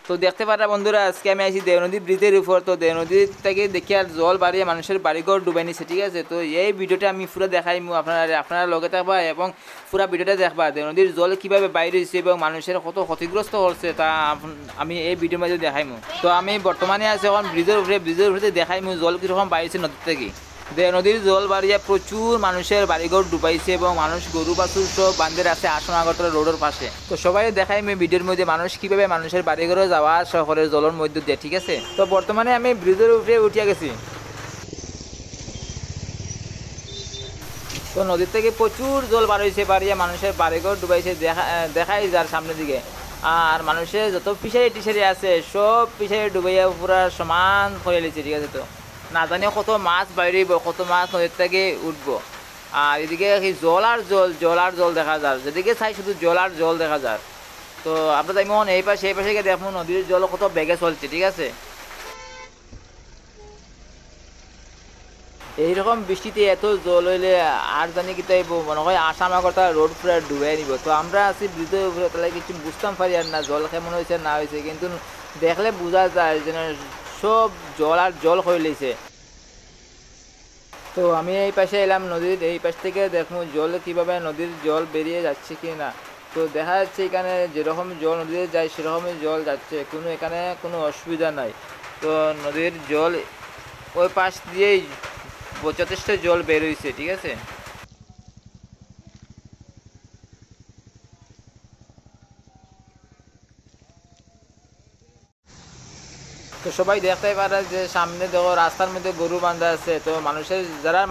তো দেখতে পারা বন্ধুরা, আজকে আমি আছি দেওনদী ব্রিজের উপর। তো দেওনদী থেকে দেখি আর জল বাড়িয়ে মানুষের বাড়িঘর ডুবাই নিছে, ঠিক আছে। তো এই ভিডিওটা আমি পুরো দেখাইমু আপনারা লগে থাকবা এবং পুরো ভিডিওটা দেখবা দেওনদীর জল কীভাবে বাইরে হয়েছে এবং মানুষের কত ক্ষতিগ্রস্ত হচ্ছে তা আমি এই ভিডিওর মাঝে দেখাইমু। তো আমি বর্তমানে আছি এখন ব্রিজের উপরে দেখাইমু জল কীরকম বাইরেছে নদী থেকে। নদীর জল বাড়িয়ে প্রচুর মানুষের বাড়িঘর ডুবাইছে এবং মানুষ গরু বাছুর সব বান্ধের আছে আসন আগরতলা রোডের পাশে। তো সবাই দেখাই আমি ভিডিওর মধ্যে মানুষ কীভাবে মানুষের বাড়িঘরে যাওয়া শহরের জলের মধ্যে দিয়ে, ঠিক আছে। তো বর্তমানে আমি ব্রিজের উপরে উঠিয়া গেছি। তো নদীর থেকে প্রচুর জল বার হয়েছে, বাড়িয়ে মানুষের বাড়িঘর ডুবাইছে, দেখাই যার সামনের দিকে। আর মানুষের যত ফিশারি টিশারি আছে সব ফিশারি ডুবাইয়া পুরা সমান করে নিয়েছে, ঠিক আছে। তো না জানিও কত মাছ বাইরেব, কত মাছ নদীর থেকে উঠবো। আর এদিকে জল আর জল দেখা যায়, যেদিকে চাই শুধু জল আর জল দেখা যায়। তো আমরা যেমন এই পাশে গিয়ে দেখবো নদীর জল কত বেগে চলছে, ঠিক আছে। এইরকম বৃষ্টিতে এত জল হইলে আর জানি কি তাই মনে হয় আসাম আগরতলা রোড পুরো ডুবে নিব। তো আমরা আছি ব্রিজের উপরে, তাহলে কিছু বুঝতাম পারি আর না জল কেমন হয়েছে না হয়েছে, কিন্তু দেখলে বোঝা যায় যেন সব জল আর জল হয়ে লেছে। তো আমি এই পাশে এলাম নদীর এই পাশ থেকে দেখবো জল কীভাবে নদীর জল বেরিয়ে যাচ্ছে কি না। তো দেখা যাচ্ছে এখানে যেরকম জল নদীতে যায় সেরকমই জল যাচ্ছে, এখানে কোনো অসুবিধা নাই। তো নদীর জল ওই পাশ দিয়েই যথেষ্ট জল বের হয়েছে, ঠিক আছে। তো সবাই দেখতে পারে যে সামনে দেখো রাস্তার মধ্যে গরু বাঁধা আছে। তো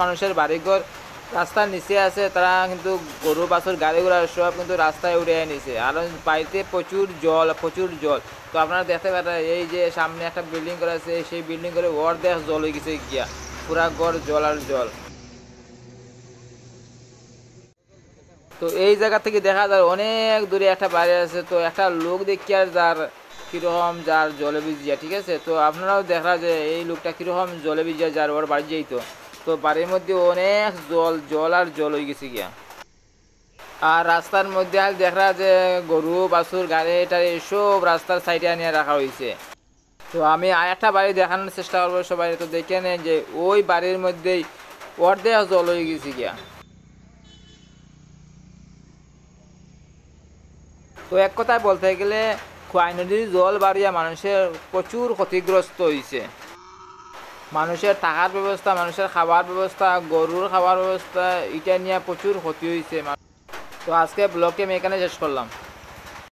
মানুষের বাড়িঘর রাস্তার নিচে আছে, তারা কিন্তু গরু বাছুর গাড়িগুলো সব কিন্তু রাস্তায় উঠে নিছে। আর বাড়িতে প্রচুর জল। তো আপনারা দেখতে পারেন এই যে সামনে একটা বিল্ডিং করা আছে, সেই বিল্ডিং করে অর্ধেক জল হয়ে গেছে গিয়া, পুরা ঘর জল আর জল। তো এই জায়গা থেকে দেখা যায় অনেক দূরে একটা বাড়ি আছে। তো একটা লোক দেখি আর যার জলে ভিজিয়া, ঠিক আছে। তো আপনারাও দেখা যে এই লোকটা কীরকম জলে ভিজিয়া যার ওর বাড়ি যাইতো। তো বাড়ির মধ্যে অনেক জল আর জল হয়ে গেছে গিয়া। আর রাস্তার মধ্যে আর দেখা যে গরু বাছুর গাড়ি টাড়ি সব রাস্তার সাইডে আনিয়ে রাখা হয়েছে। তো আমি আর একটা বাড়ি দেখানোর চেষ্টা করবো সবাই। তো দেখে নেন যে ওই বাড়ির মধ্যেই অর্ধেক জল হয়ে গেছে গিয়া। তো এক কথায় বলতে গেলে খোয়াই নদীর জল বাড়িয়া মানুষের প্রচুর ক্ষতিগ্রস্ত হয়েছে। মানুষের থাকার ব্যবস্থা, মানুষের খাবার ব্যবস্থা, গরুর খাবার ব্যবস্থা, এটা নিয়ে প্রচুর ক্ষতি হয়েছে। তো আজকে ব্লগকে আমি এখানে শেষ করলাম।